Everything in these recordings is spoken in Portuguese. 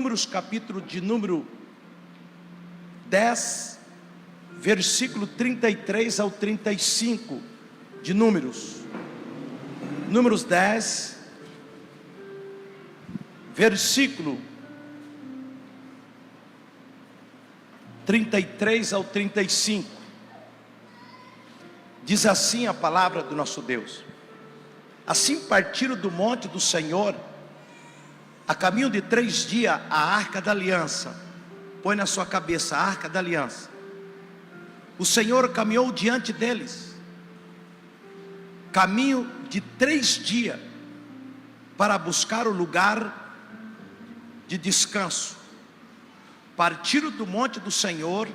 Números, capítulo de número 10, versículo 33 ao 35 de Números. Números 10, versículo 33 ao 35. Diz assim a palavra do nosso Deus: assim partiram do monte do Senhor, a caminho de 3 dias, a arca da aliança. Põe na sua cabeça, a arca da aliança. O Senhor caminhou diante deles, caminho de 3 dias, para buscar o lugar de descanso. Partiram do monte do Senhor,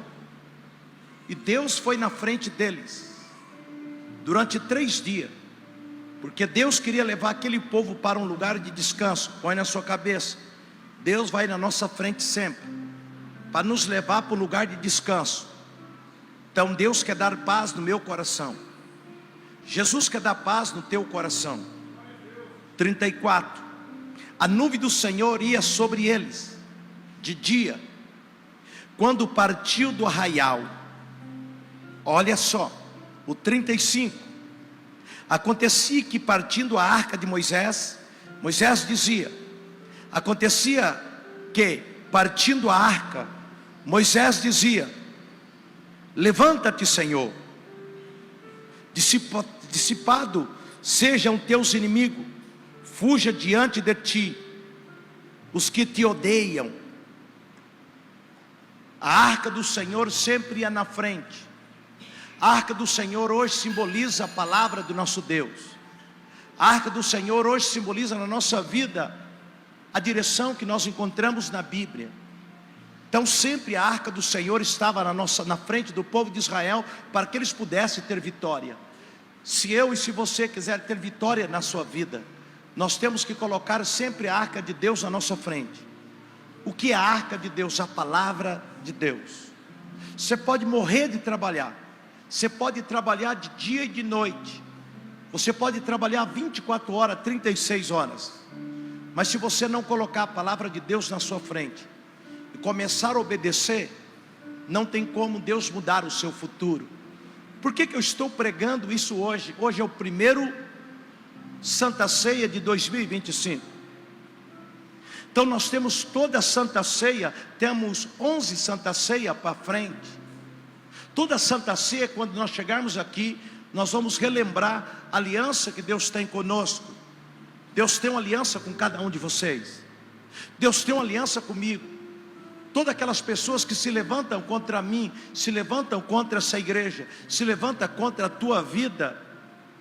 e Deus foi na frente deles, durante 3 dias, porque Deus queria levar aquele povo para um lugar de descanso. Põe na sua cabeça, Deus vai na nossa frente sempre, para nos levar para o lugar de descanso. Então Deus quer dar paz no meu coração, Jesus quer dar paz no teu coração. 34. A nuvem do Senhor ia sobre eles de dia, quando partiu do arraial. Olha só, o 35. Acontecia que, partindo a arca de Moisés, Moisés dizia, acontecia que, partindo a arca, Moisés dizia: levanta-te, Senhor, dissipado sejam teus inimigos, fuja diante de ti os que te odeiam. A arca do Senhor sempre ia na frente. A arca do Senhor hoje simboliza a palavra do nosso Deus. A arca do Senhor hoje simboliza na nossa vida a direção que nós encontramos na Bíblia. Então sempre a arca do Senhor estava na frente do povo de Israel, para que eles pudessem ter vitória. Se eu e se você quiser ter vitória na sua vida, nós temos que colocar sempre a arca de Deus na nossa frente. O que é a arca de Deus? A palavra de Deus. Você pode morrer de trabalhar, você pode trabalhar de dia e de noite, você pode trabalhar 24 horas, 36 horas, mas se você não colocar a palavra de Deus na sua frente e começar a obedecer, não tem como Deus mudar o seu futuro. Por que eu estou pregando isso hoje? Hoje é o primeiro Santa Ceia de 2025. Então nós temos toda a Santa Ceia, temos 11 Santa Ceia para frente. Toda a Santa Ceia, quando nós chegarmos aqui, nós vamos relembrar a aliança que Deus tem conosco. Deus tem uma aliança com cada um de vocês. Deus tem uma aliança comigo. Todas aquelas pessoas que se levantam contra mim, se levantam contra essa igreja, se levantam contra a tua vida,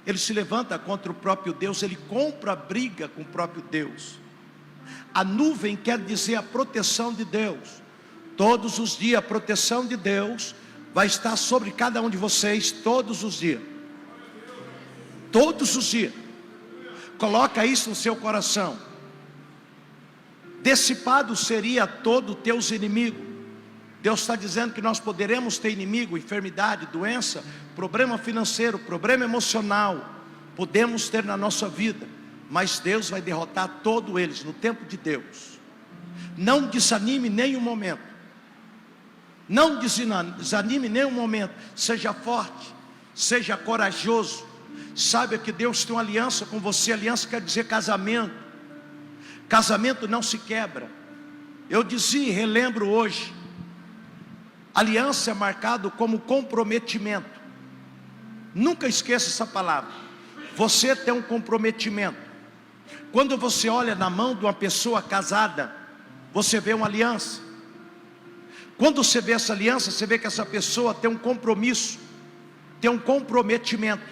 ele se levanta contra o próprio Deus, ele compra a briga com o próprio Deus. A nuvem quer dizer a proteção de Deus. Todos os dias a proteção de Deus vai estar sobre cada um de vocês, todos os dias. Todos os dias. Coloca isso no seu coração. Dissipado seria todo teus inimigos. Deus está dizendo que nós poderemos ter inimigo, enfermidade, doença, problema financeiro, problema emocional, podemos ter na nossa vida, mas Deus vai derrotar todos eles no tempo de Deus. Não desanime em nenhum momento. Não desanime em nenhum momento. Seja forte, seja corajoso. Saiba que Deus tem uma aliança com você. Aliança quer dizer casamento. Casamento não se quebra. Eu dizia e relembro hoje, aliança é marcado como comprometimento. Nunca esqueça essa palavra. Você tem um comprometimento. Quando você olha na mão de uma pessoa casada, você vê uma aliança. Quando você vê essa aliança, você vê que essa pessoa tem um compromisso, tem um comprometimento.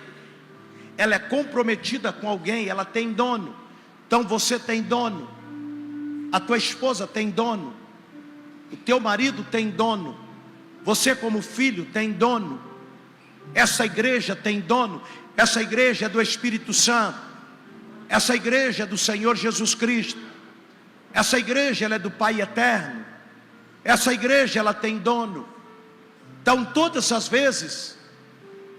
Ela é comprometida com alguém, ela tem dono. Então você tem dono, a tua esposa tem dono, o teu marido tem dono, você como filho tem dono, essa igreja tem dono. Essa igreja é do Espírito Santo, essa igreja é do Senhor Jesus Cristo, essa igreja ela é do Pai Eterno, essa igreja ela tem dono. Então todas as vezes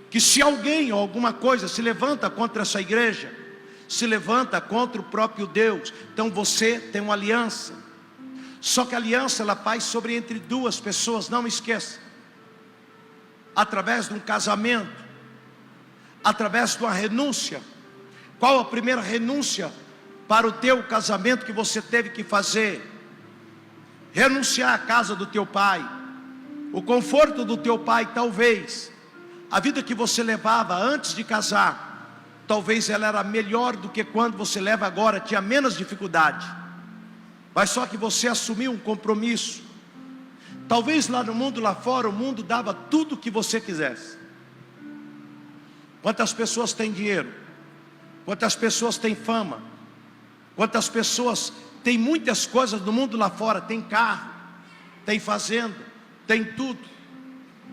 que se alguém ou alguma coisa se levanta contra essa igreja, se levanta contra o próprio Deus. Então você tem uma aliança. Só que a aliança ela faz sobre entre duas pessoas, não esqueça. Através de um casamento, através de uma renúncia. Qual a primeira renúncia para o teu casamento que você teve que fazer? Renunciar à casa do teu pai, o conforto do teu pai. Talvez a vida que você levava antes de casar, talvez ela era melhor do que quando você leva agora, tinha menos dificuldade. Mas só que você assumiu um compromisso. Talvez lá no mundo, lá fora, o mundo dava tudo o que você quisesse. Quantas pessoas têm dinheiro? Quantas pessoas têm fama? Quantas pessoas têm muitas coisas no mundo lá fora? Tem carro, tem fazenda, tem tudo.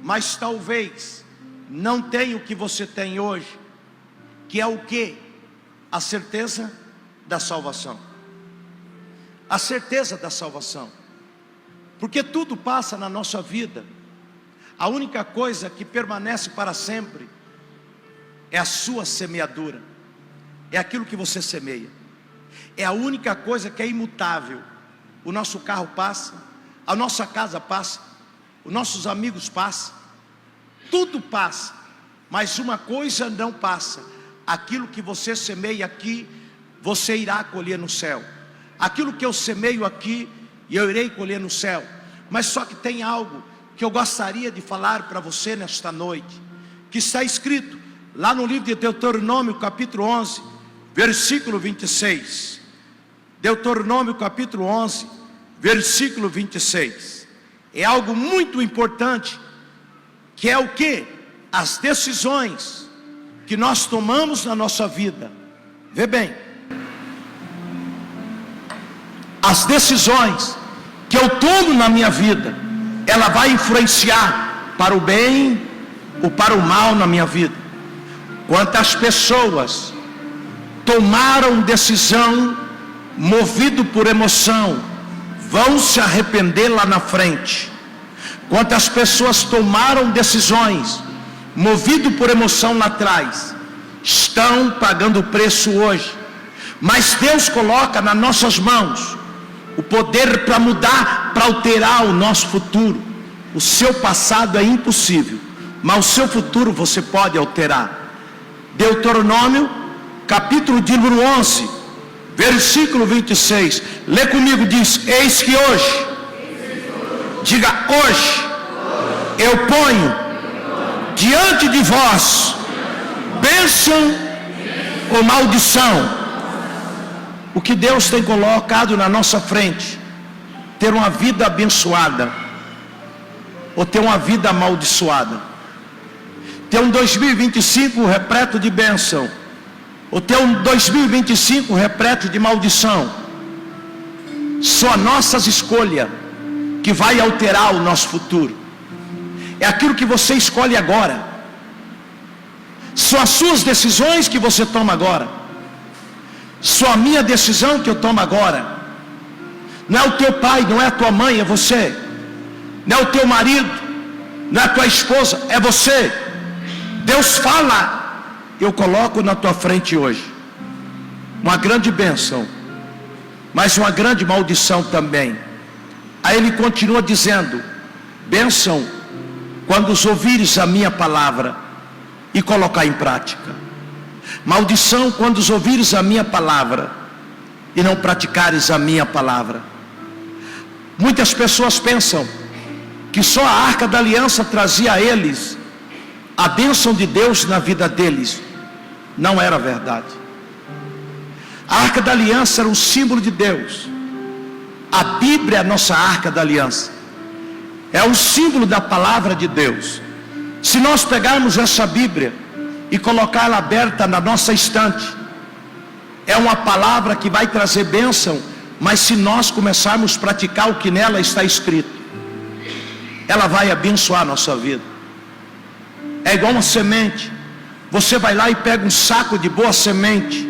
Mas talvez não tenha o que você tem hoje. Que é o quê? A certeza da salvação. A certeza da salvação. Porque tudo passa na nossa vida. A única coisa que permanece para sempre é a sua semeadura. É aquilo que você semeia. É a única coisa que é imutável. O nosso carro passa, a nossa casa passa, os nossos amigos passam, tudo passa. Mas uma coisa não passa: aquilo que você semeia aqui, você irá colher no céu. Aquilo que eu semeio aqui, eu irei colher no céu. Mas só que tem algo que eu gostaria de falar para você nesta noite, que está escrito lá no livro de Deuteronômio capítulo 11, versículo 26. Deuteronômio capítulo 11, versículo 26. É algo muito importante, que é o que? As decisões que nós tomamos na nossa vida. Vê bem, as decisões que eu tomo na minha vida, ela vai influenciar para o bem ou para o mal na minha vida. Quantas pessoas tomaram decisão movido por emoção, vão se arrepender lá na frente. Quantas pessoas tomaram decisões movido por emoção lá atrás, estão pagando o preço hoje. Mas Deus coloca nas nossas mãos o poder para mudar, para alterar o nosso futuro. O seu passado é impossível, mas o seu futuro você pode alterar. Deuteronômio, capítulo de número 11, versículo 26. Lê comigo, diz: eis que hoje, diga hoje, eu ponho diante de vós bênção ou maldição. O que Deus tem colocado na nossa frente: ter uma vida abençoada ou ter uma vida amaldiçoada, ter um 2025 repleto de bênção ou ter um 2025 repleto de maldição. São as nossas escolhas que vai alterar o nosso futuro. É aquilo que você escolhe agora. São as suas decisões que você toma agora. Só a minha decisão que eu tomo agora. Não é o teu pai, não é a tua mãe, é você. Não é o teu marido, não é a tua esposa, é você. Deus fala, eu coloco na tua frente hoje uma grande bênção, mas uma grande maldição também. Aí ele continua dizendo: bênção quando ouvires a minha palavra e colocar em prática. Maldição quando ouvires a minha palavra e não praticares a minha palavra. Muitas pessoas pensam que só a arca da aliança trazia a eles a bênção de Deus na vida deles. Não era verdade. A arca da aliança era um símbolo de Deus. A Bíblia é a nossa arca da aliança, é um símbolo da palavra de Deus. Se nós pegarmos essa Bíblia e colocá-la aberta na nossa estante, é uma palavra que vai trazer bênção, mas se nós começarmos a praticar o que nela está escrito, ela vai abençoar a nossa vida. É igual uma semente. Você vai lá e pega um saco de boa semente.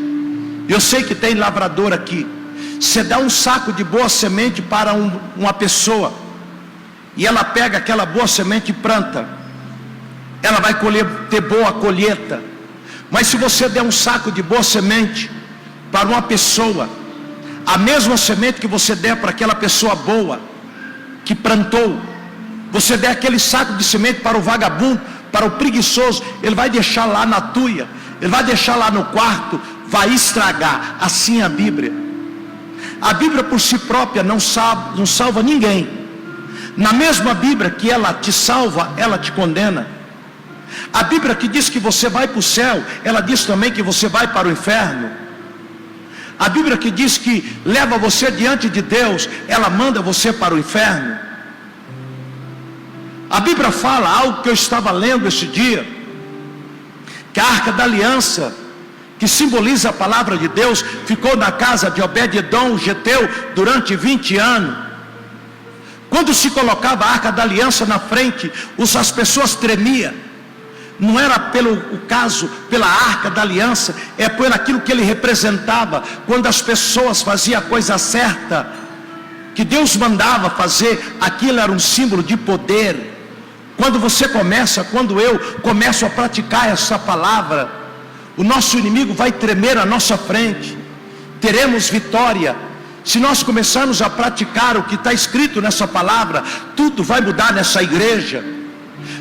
Eu sei que tem lavrador aqui. Você dá um saco de boa semente para uma pessoa, e ela pega aquela boa semente e planta, ela vai ter boa colheita. Mas se você der um saco de boa semente para uma pessoa, A mesma semente que você der para aquela pessoa boa, que plantou, você der aquele saco de semente para o vagabundo, para o preguiçoso, ele vai deixar lá na tuia, ele vai deixar lá no quarto, vai estragar. Assim é a Bíblia. A Bíblia por si própria não salva ninguém. Na mesma Bíblia que ela te salva, ela te condena. A Bíblia que diz que você vai para o céu, ela diz também que você vai para o inferno. A Bíblia que diz que leva você diante de Deus, ela manda você para o inferno. A Bíblia fala algo que eu estava lendo esse dia, que a Arca da Aliança, que simboliza a palavra de Deus, ficou na casa de Obed-edom, o geteu, durante 20 anos. Quando se colocava a Arca da Aliança na frente, as pessoas tremiam. Não era pela Arca da Aliança, é por aquilo que ele representava. Quando as pessoas faziam a coisa certa, que Deus mandava fazer, aquilo era um símbolo de poder. Quando eu começo a praticar essa palavra, o nosso inimigo vai tremer à nossa frente, teremos vitória. Se nós começarmos a praticar o que está escrito nessa palavra, tudo vai mudar nessa igreja.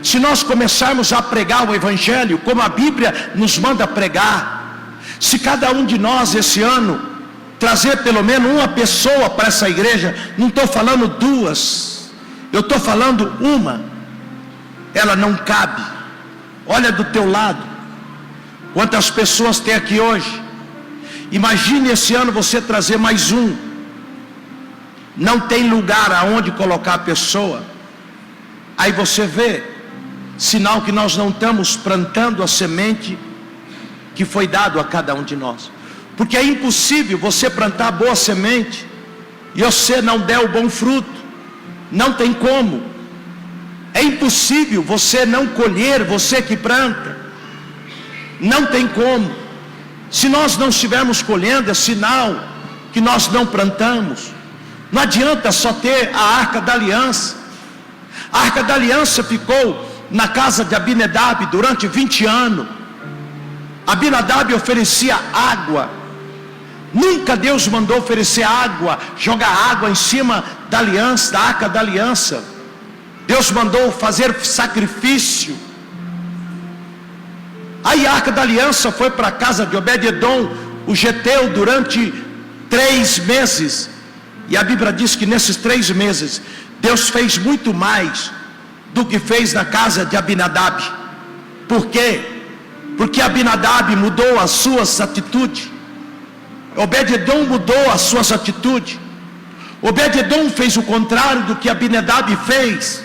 Se nós começarmos a pregar o Evangelho como a Bíblia nos manda pregar, se cada um de nós esse ano trazer pelo menos uma pessoa para essa igreja, não estou falando duas, eu estou falando uma, ela não cabe. Olha do teu lado, quantas pessoas tem aqui hoje. Imagine esse ano você trazer mais um, não tem lugar aonde colocar a pessoa. Aí você vê, sinal que nós não estamos plantando a semente que foi dado a cada um de nós. Porque é impossível você plantar boa semente e você não der o bom fruto. Não tem como. É impossível você não colher, você que planta. Não tem como. Se nós não estivermos colhendo, é sinal que nós não plantamos. Não adianta só ter a Arca da Aliança. A Arca da Aliança ficou na casa de Abinadab durante 20 anos. Abinadab oferecia água. Nunca Deus mandou oferecer água, jogar água em cima da aliança, da Arca da Aliança. Deus mandou fazer sacrifício. Aí a Arca da Aliança foi para a casa de Obed-edom, o geteu, durante 3 meses. E a Bíblia diz que nesses 3 meses Deus fez muito mais do que fez na casa de Abinadab. Por quê? Porque Abinadab mudou as suas atitudes. Obed-edom mudou as suas atitudes. Obed-edom fez o contrário do que Abinadab fez.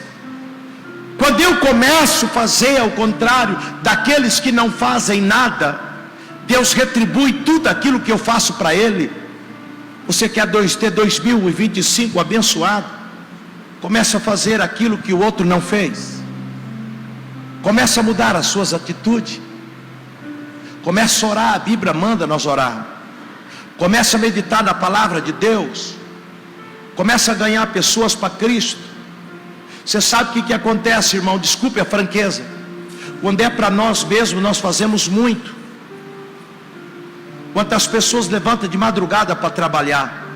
Quando eu começo a fazer ao contrário daqueles que não fazem nada, Deus retribui tudo aquilo que eu faço para Ele. Você quer ter 2025 abençoado? Comece a fazer aquilo que o outro não fez. Comece a mudar as suas atitudes. Comece a orar, a Bíblia manda nós orar. Comece a meditar na palavra de Deus. Comece a ganhar pessoas para Cristo. Você sabe o que acontece, irmão? Desculpe a franqueza. Quando é para nós mesmos, nós fazemos muito. Quantas pessoas levantam de madrugada para trabalhar?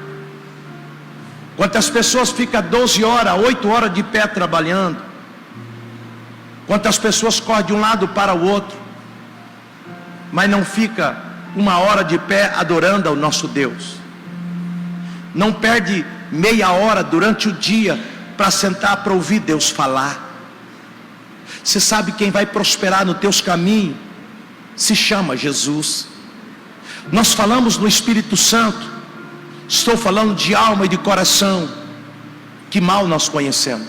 Quantas pessoas ficam 12 horas, 8 horas de pé trabalhando? Quantas pessoas correm de um lado para o outro, mas não fica 1 hora de pé adorando ao nosso Deus? Não perde meia hora durante o dia para sentar para ouvir Deus falar. Você sabe quem vai prosperar nos teus caminhos? Se chama Jesus. Nós falamos no Espírito Santo. Estou falando de alma e de coração, que mal nós conhecemos.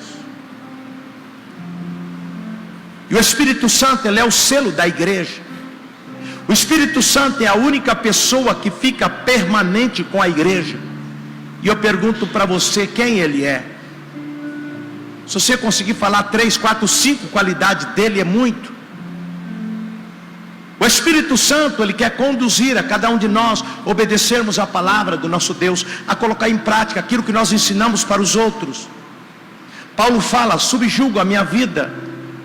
E o Espírito Santo, ele é o selo da igreja. O Espírito Santo é a única pessoa que fica permanente com a igreja. E eu pergunto para você, quem ele é? Se você conseguir falar 3, 4, 5 qualidades dele, é muito. O Espírito Santo, ele quer conduzir a cada um de nós, obedecermos a palavra do nosso Deus, a colocar em prática aquilo que nós ensinamos para os outros. Paulo fala: subjugo a minha vida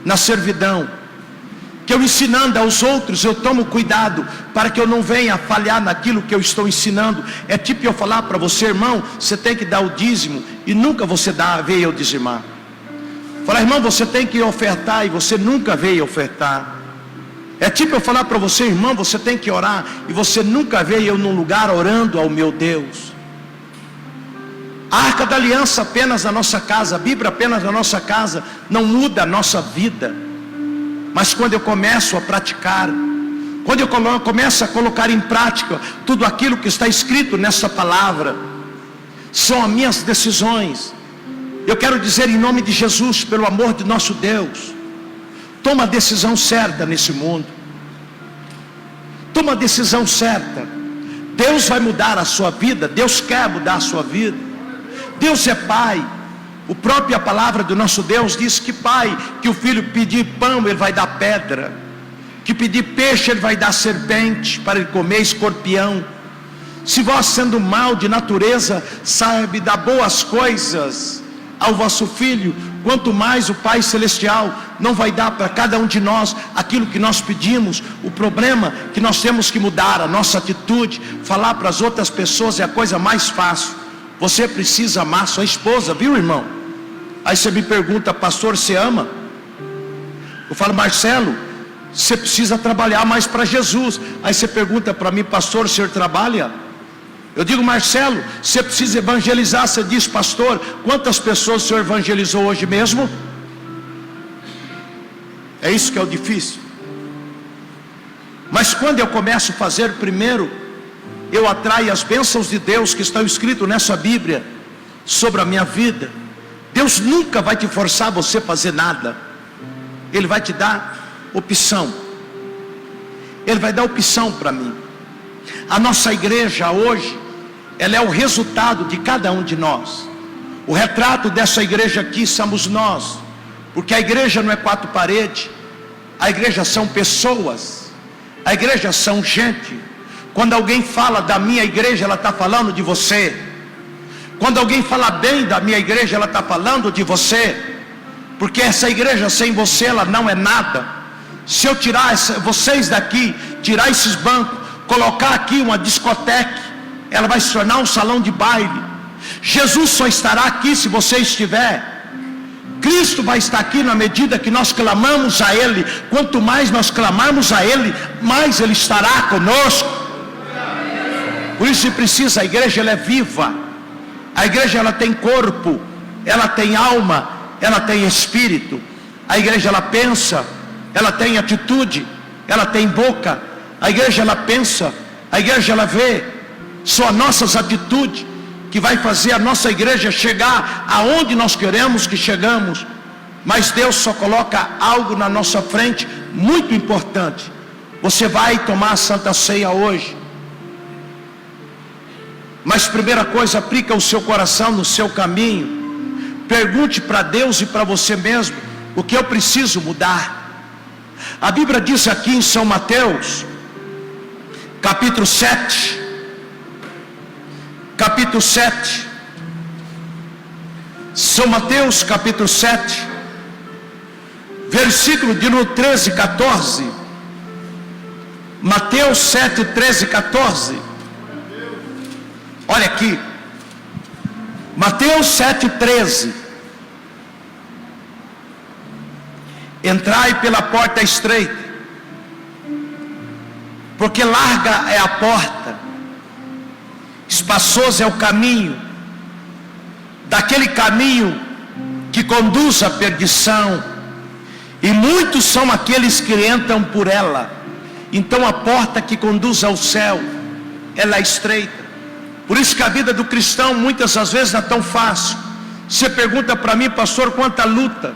na servidão. que eu ensinando aos outros, eu tomo cuidado para que eu não venha falhar naquilo que eu estou ensinando. É tipo eu falar para você, irmão, você tem que dar o dízimo, e nunca você veio eu dizimar. Falar, irmão, você tem que ofertar, e você nunca veio ofertar. É tipo eu falar para você, irmão, você tem que orar, e você nunca veio eu num lugar orando ao meu Deus. A Arca da Aliança apenas na nossa casa, a Bíblia apenas na nossa casa, não muda a nossa vida. Mas quando eu começo a praticar, quando eu começo a colocar em prática tudo aquilo que está escrito nessa palavra, são as minhas decisões. Eu quero dizer em nome de Jesus, pelo amor de nosso Deus, toma a decisão certa nesse mundo. Toma a decisão certa. Deus vai mudar a sua vida, Deus quer mudar a sua vida. Deus é Pai. A própria palavra do nosso Deus diz que Pai, que o filho pedir pão, ele vai dar pedra, que pedir peixe, ele vai dar serpente para ele comer, escorpião. Se vós, sendo mal de natureza, sabe dar boas coisas ao vosso filho, quanto mais o Pai Celestial não vai dar para cada um de nós aquilo que nós pedimos. O problema é que nós temos que mudar a nossa atitude. Falar para as outras pessoas é a coisa mais fácil. Você precisa amar sua esposa, viu, irmão? Aí você me pergunta, pastor, você ama? Eu falo, Marcelo, você precisa trabalhar mais para Jesus. Aí você pergunta para mim, pastor, o senhor trabalha? Eu digo, Marcelo, você precisa evangelizar. Você diz, pastor, quantas pessoas o senhor evangelizou hoje mesmo? É isso que é o difícil. Mas quando eu começo a fazer primeiro, eu atraio as bênçãos de Deus que estão escritas nessa Bíblia sobre a minha vida. Deus nunca vai te forçar você a fazer nada. Ele vai te dar opção. Ele vai dar opção para mim. A nossa igreja hoje, ela é o resultado de cada um de nós. O retrato dessa igreja aqui somos nós. Porque a igreja não é quatro paredes. A igreja são pessoas. A igreja são gente. Quando alguém fala da minha igreja, ela está falando de você. Quando alguém fala bem da minha igreja, ela está falando de você. Porque essa igreja sem você, ela não é nada. Se eu tirar vocês daqui, tirar esses bancos, colocar aqui uma discoteca, ela vai se tornar um salão de baile. Jesus só estará aqui se você estiver. Cristo vai estar aqui na medida que nós clamamos a Ele. Quanto mais nós clamarmos a Ele, mais Ele estará conosco. Por isso precisa, a igreja ela é viva. A igreja ela tem corpo, ela tem alma, ela tem espírito. A igreja ela pensa, ela tem atitude, ela tem boca. A igreja ela pensa, a igreja ela vê. São as nossas atitudes que vai fazer a nossa igreja chegar aonde nós queremos que chegamos. Mas Deus só coloca algo na nossa frente muito importante. Você vai tomar a Santa Ceia hoje. Mas primeira coisa, aplica o seu coração no seu caminho. Pergunte para Deus e para você mesmo, o que eu preciso mudar. A Bíblia diz aqui em São Mateus, capítulo 7. Capítulo 7. São Mateus, capítulo 7. Versículo de número 13 e 14. Mateus 7, 13 e 14. Olha aqui, Mateus 7,13. Entrai pela porta estreita, porque larga é a porta, espaçoso é o caminho, daquele caminho que conduz à perdição, e muitos são aqueles que entram por ela. Então a porta que conduz ao céu, ela é estreita. Por isso que a vida do cristão muitas das vezes não é tão fácil. Você pergunta para mim, pastor, quanta luta.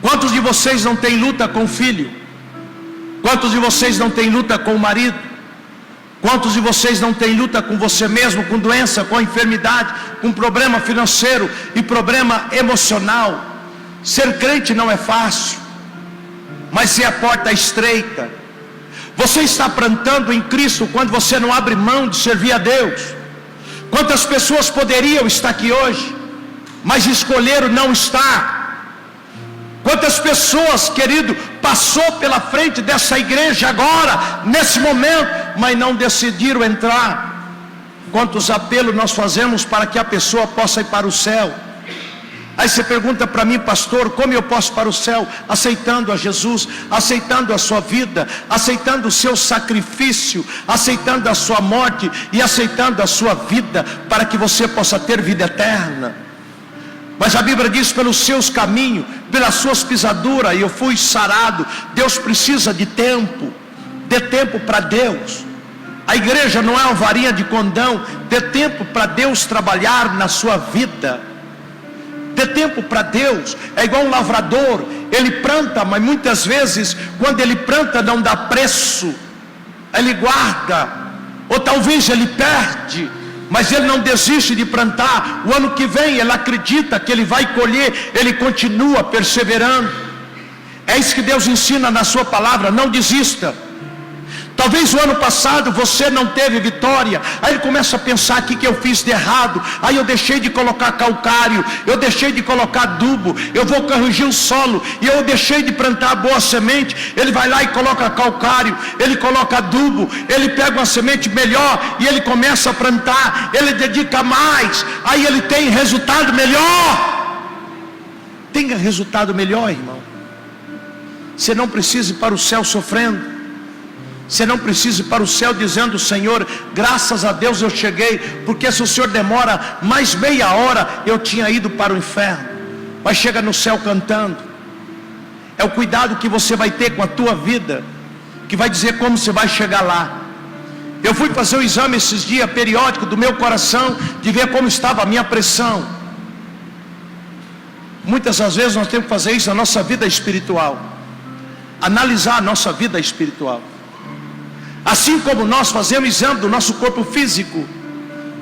Quantos de vocês não tem luta com o filho? Quantos de vocês não tem luta com o marido? Quantos de vocês não tem luta com você mesmo, com doença, com enfermidade, com problema financeiro e problema emocional? Ser crente não é fácil, mas é a porta estreita. Você está plantando em Cristo quando você não abre mão de servir a Deus. Quantas pessoas poderiam estar aqui hoje, mas escolheram não estar? Quantas pessoas, querido, passou pela frente dessa igreja agora, nesse momento, mas não decidiram entrar. Quantos apelos nós fazemos para que a pessoa possa ir para o céu? Aí você pergunta para mim, pastor, como eu posso ir para o céu? Aceitando a Jesus, aceitando a sua vida, aceitando o seu sacrifício, aceitando a sua morte e aceitando a sua vida, para que você possa ter vida eterna. Mas a Bíblia diz, pelos seus caminhos, pelas suas pisaduras, eu fui sarado. Deus precisa de tempo, dê tempo para Deus. A igreja não é uma varinha de condão. Dê tempo para Deus trabalhar na sua vida. Dê tempo para Deus. É igual um lavrador, ele planta, mas muitas vezes quando ele planta não dá preço, ele guarda, ou talvez ele perde, mas ele não desiste de plantar. O ano que vem ele acredita que ele vai colher, ele continua perseverando. É isso que Deus ensina na sua palavra, não desista. Talvez o ano passado você não teve vitória, aí ele começa a pensar: o que eu fiz de errado? Aí eu deixei de colocar calcário, eu deixei de colocar adubo, eu vou corrigir o solo, e eu deixei de plantar a boa semente. Ele vai lá e coloca calcário, ele coloca adubo, ele pega uma semente melhor e ele começa a plantar, ele dedica mais, aí ele tem resultado melhor. Tenha resultado melhor, irmão. Você não precisa ir para o céu sofrendo. Você não precisa ir para o céu dizendo: Senhor, graças a Deus eu cheguei, porque se o Senhor demora mais meia hora, eu tinha ido para o inferno. Mas chega no céu cantando. É o cuidado que você vai ter com a tua vida que vai dizer como você vai chegar lá. Eu fui fazer o exame esses dias, periódico, do meu coração, de ver como estava a minha pressão. Muitas das vezes nós temos que fazer isso na nossa vida espiritual, analisar a nossa vida espiritual. Assim como nós fazemos exame do nosso corpo físico,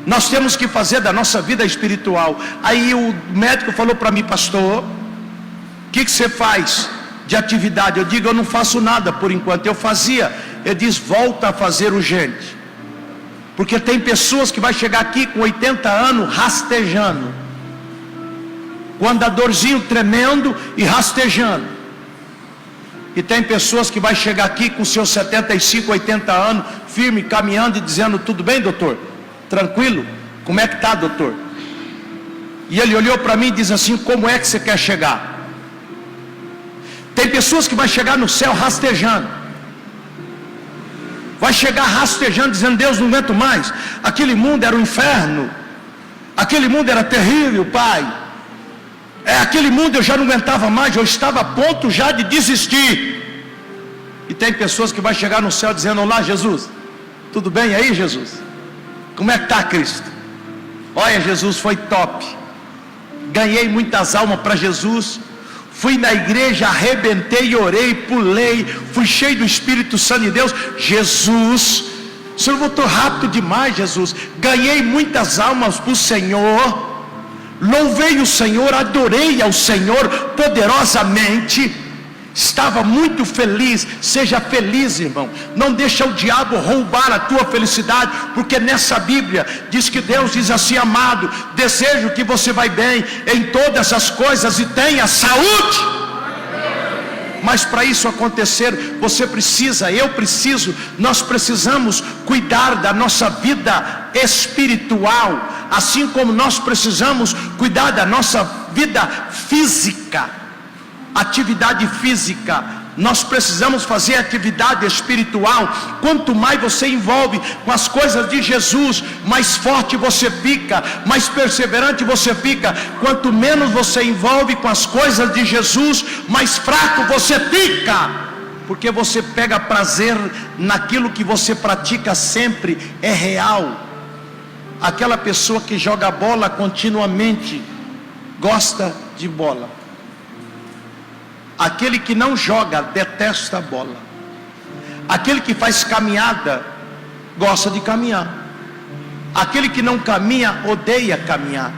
nós temos que fazer da nossa vida espiritual. Aí o médico falou para mim: pastor, o que você faz de atividade? Eu digo: eu não faço nada por enquanto. Eu fazia. Ele diz: volta a fazer urgente, porque tem pessoas que vai chegar aqui com 80 anos rastejando, com andadorzinho tremendo e rastejando. E tem pessoas que vai chegar aqui com seus 75, 80 anos, firme, caminhando e dizendo: tudo bem, doutor? Tranquilo? Como é que está, doutor? E ele olhou para mim e diz assim: como é que você quer chegar? Tem pessoas que vai chegar no céu rastejando, vai chegar rastejando, dizendo: Deus, não aguento mais, aquele mundo era um inferno, aquele mundo era terrível, Pai. Aquele mundo eu já não aguentava mais, eu estava a ponto já de desistir. E tem pessoas que vai chegar no céu dizendo: olá, Jesus, tudo bem aí, Jesus? Como é que está, Cristo? Olha, Jesus, foi top, ganhei muitas almas para Jesus, fui na igreja, arrebentei, orei, pulei, fui cheio do Espírito Santo de Deus. Jesus, o Senhor voltou rápido demais, Jesus. Ganhei muitas almas para o Senhor, louvei o Senhor, adorei ao Senhor poderosamente, estava muito feliz. Seja feliz, irmão, não deixa o diabo roubar a tua felicidade, porque nessa Bíblia diz que Deus diz assim: amado, desejo que você vai bem em todas as coisas e tenha saúde. Mas para isso acontecer, você precisa, eu preciso, nós precisamos cuidar da nossa vida espiritual, assim como nós precisamos cuidar da nossa vida física, atividade física. Nós precisamos fazer atividade espiritual. Quanto mais você envolve com as coisas de Jesus, mais forte você fica, mais perseverante você fica. Quanto menos você envolve com as coisas de Jesus, mais fraco você fica, porque você pega prazer naquilo que você pratica sempre, é real. Aquela pessoa que joga bola continuamente gosta de bola. Aquele que não joga detesta a bola. Aquele que faz caminhada gosta de caminhar. Aquele que não caminha odeia caminhar.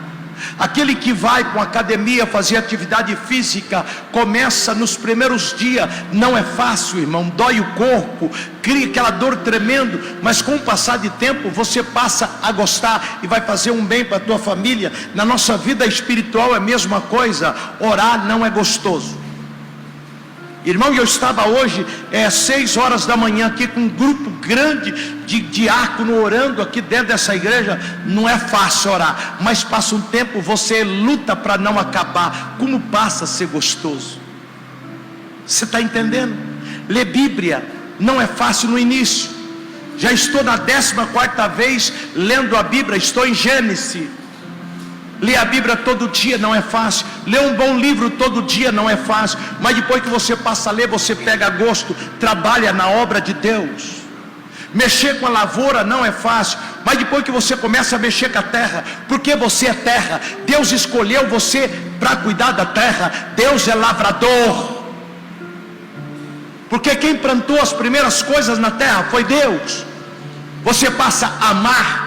Aquele que vai para a academia fazer atividade física, começa nos primeiros dias, não é fácil, irmão, dói o corpo, cria aquela dor tremendo, mas com o passar de tempo você passa a gostar e vai fazer um bem para a tua família. Na nossa vida espiritual é a mesma coisa. Orar não é gostoso. Irmão, eu estava hoje 6 horas da manhã aqui com um grupo grande de diácono orando aqui dentro dessa igreja. Não é fácil orar, mas passa um tempo, você luta para não acabar. Como passa a ser gostoso. Você está entendendo? Ler Bíblia não é fácil no início. Já estou na 14ª vez lendo a Bíblia, estou em Gênesis. Ler a Bíblia todo dia não é fácil. Ler um bom livro todo dia não é fácil. Mas depois que você passa a ler, você pega gosto, trabalha na obra de Deus. Mexer com a lavoura não é fácil, mas depois que você começa a mexer com a terra, porque você é terra, Deus escolheu você para cuidar da terra. Deus é lavrador. Porque quem plantou as primeiras coisas na terra foi Deus. Você passa a amar,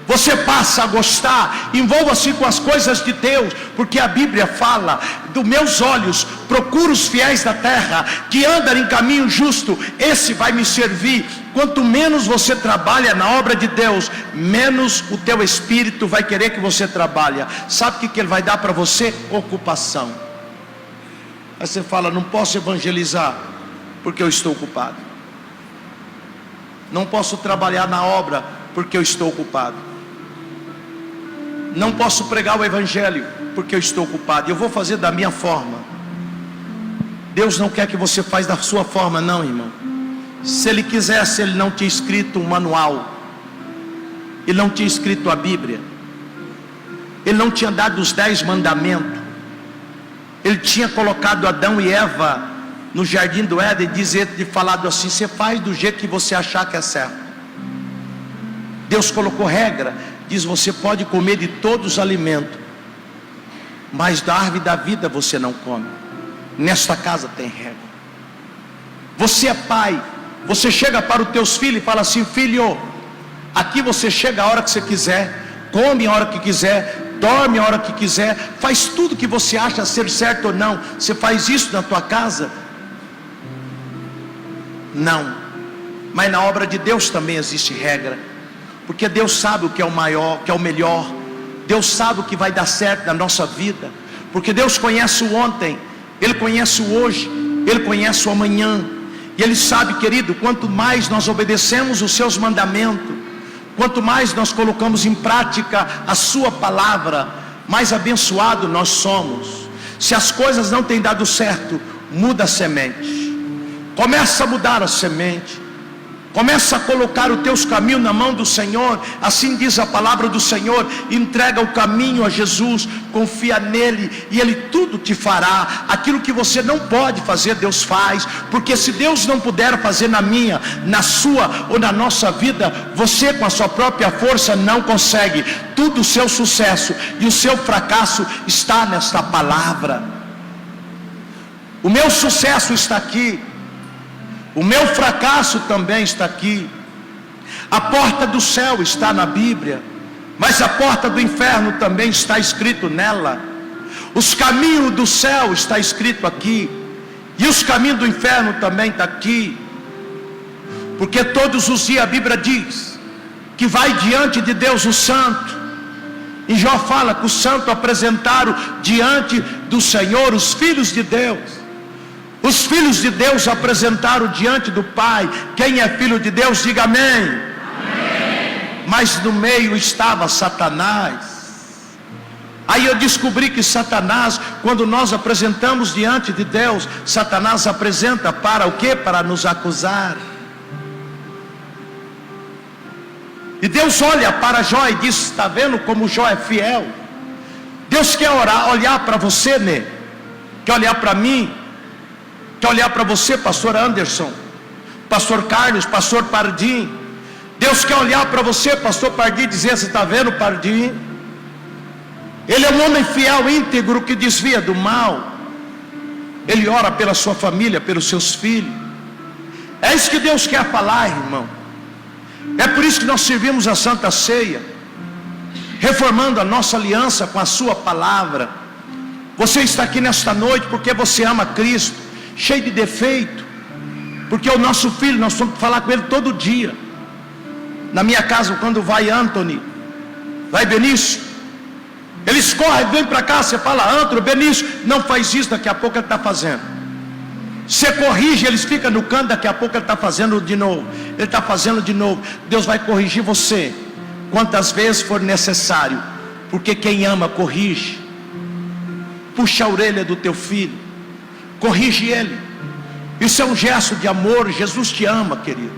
você passa a gostar, envolva-se com as coisas de Deus, porque a Bíblia fala: dos meus olhos procuro os fiéis da terra, que andam em caminho justo, esse vai me servir. Quanto menos você trabalha na obra de Deus, menos o teu espírito vai querer que você trabalhe. Sabe o que ele vai dar para você? Ocupação. Aí você fala: não posso evangelizar porque eu estou ocupado, não posso trabalhar na obra porque eu estou ocupado, não posso pregar o evangelho porque eu estou ocupado, eu vou fazer da minha forma. Deus não quer que você faça da sua forma, não, irmão. Se Ele quisesse, Ele não tinha escrito um manual, Ele não tinha escrito a Bíblia, Ele não tinha dado os 10 mandamentos, Ele tinha colocado Adão e Eva no jardim do Éden e falado assim: você faz do jeito que você achar que é certo. Deus colocou regra, diz: você pode comer de todos os alimentos, mas da árvore da vida você não come. Nesta casa tem regra. Você é pai, você chega para os teus filhos e fala assim: filho, aqui você chega a hora que você quiser, come a hora que quiser, dorme a hora que quiser, faz tudo que você acha ser certo ou não. Você faz isso na tua casa? Não. Mas na obra de Deus também existe regra, porque Deus sabe o que é o maior, o que é o melhor. Deus sabe o que vai dar certo na nossa vida, porque Deus conhece o ontem, Ele conhece o hoje, Ele conhece o amanhã. E Ele sabe, querido, quanto mais nós obedecemos os seus mandamentos, quanto mais nós colocamos em prática a sua palavra, mais abençoado nós somos. Se as coisas não têm dado certo, muda a semente. Começa a mudar a semente. Começa a colocar os teus caminhos na mão do Senhor. Assim diz a palavra do Senhor: entrega o caminho a Jesus, confia nele e Ele tudo te fará. Aquilo que você não pode fazer, Deus faz. Porque se Deus não puder fazer na minha, na sua ou na nossa vida, você com a sua própria força não consegue. Tudo o seu sucesso e o seu fracasso está nesta palavra. O meu sucesso está aqui, o meu fracasso também está aqui. A porta do céu está na Bíblia, mas a porta do inferno também está escrito nela. Os caminhos do céu está escrito aqui, e os caminhos do inferno também está aqui. Porque todos os dias a Bíblia diz que vai diante de Deus o santo. E Jó fala que os santos apresentaram diante do Senhor os filhos de Deus. Os filhos de Deus apresentaram diante do Pai. Quem é filho de Deus, diga amém. Amém. Mas no meio estava Satanás. Aí eu descobri que Satanás, quando nós apresentamos diante de Deus, Satanás apresenta para o quê? Para nos acusar. E Deus olha para Jó e diz: está vendo como Jó é fiel? Deus quer olhar para você, né? Quer olhar para mim? Quer olhar para você, pastor Anderson, pastor Carlos, pastor Pardim? Deus quer olhar para você, pastor Pardim, e dizer: você está vendo, Pardim? Ele é um homem fiel, íntegro, que desvia do mal. Ele ora pela sua família, pelos seus filhos. É isso que Deus quer falar, irmão. É por isso que nós servimos a Santa Ceia, reformando a nossa aliança com a sua palavra. Você está aqui nesta noite porque você ama Cristo, cheio de defeito, porque o nosso filho, nós temos que falar com ele todo dia. Na minha casa, quando vai Anthony, vai Benício, eles correm, vem para cá, você fala: Antônio, Benício, não faz isso, daqui a pouco ele está fazendo. Você corrige, eles ficam no canto, daqui a pouco ele está fazendo de novo. Ele está fazendo de novo. Deus vai corrigir você quantas vezes for necessário, porque quem ama corrige. Puxa a orelha do teu filho, corrige ele. Isso é um gesto de amor. Jesus te ama, querido.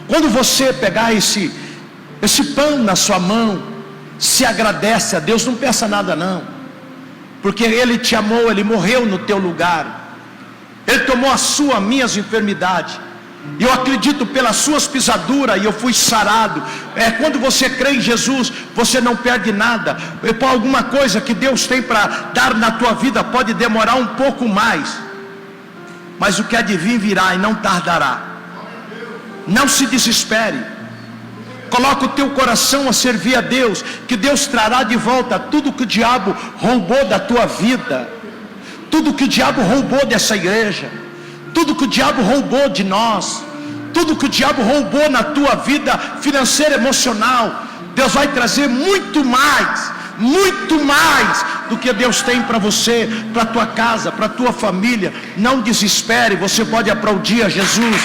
Quando você pegar esse pão na sua mão, se agradece a Deus, não peça nada não, porque Ele te amou, Ele morreu no teu lugar, Ele tomou a minhas enfermidades, e eu acredito pelas suas pisaduras, e eu fui sarado. Quando você crê em Jesus, você não perde nada. Por alguma coisa que Deus tem para dar na tua vida, pode demorar um pouco mais, mas o que há de vir virá e não tardará. Não se desespere. Coloca o teu coração a servir a Deus, que Deus trará de volta tudo que o diabo roubou da tua vida, tudo que o diabo roubou dessa igreja, tudo que o diabo roubou de nós, tudo que o diabo roubou na tua vida financeira, emocional. Deus vai trazer muito mais do que Deus tem para você, para a tua casa, para a tua família. Não desespere. Você pode aplaudir a Jesus.